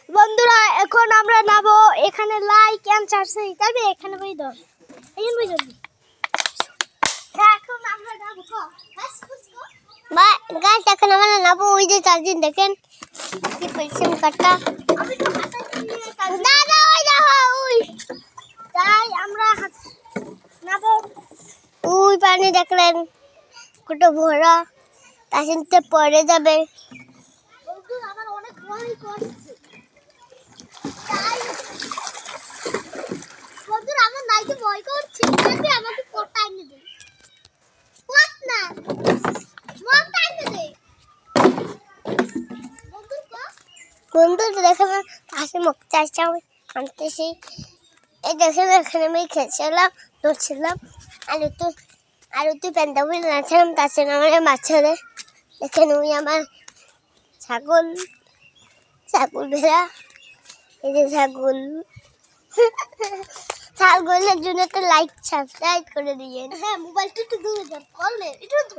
বন্ধুরা এখন আমরা নামবো এখানে লাইক এন্ড সাবস্ক্রাইব করবে এখানে বই দাও এই বই যাবি এখন আমরা নামবো বাই গাইস এখন আমরা নামবো ওই যে চার্জিং দেখেন কি পরিশ্রম করতা আমি তো হাতে নিয়ে দাদা ওই দেখো ওই তাই আমরা নামবো ওই পানি দেখলেন কত ভরা তাসিনতে পড়ে যাবে বন্ধু আমার অনেক ভয় করছে তাই বন্ধু আমার নাইতে ভয় করছে তাই আমাকে কোটা এনে দে কোট না মগটা এনে দে বন্ধু দেখেন পাশে মগটা আছে আনতেছি এই দেখেন এখানে আমি খেলছিলাম দৌড়ছিলাম আর তুই পেন্দাবুল নাচলাম তাছে আমার মাছরে দেখেন ওই আমার ছাগল ভেড়া এই যে ছাগলের জন্য তো লাইক সাবস্ক্রাইব করে দিয়েন হ্যাঁ মোবাইলটা একটু দূরে যান করলে এটা তো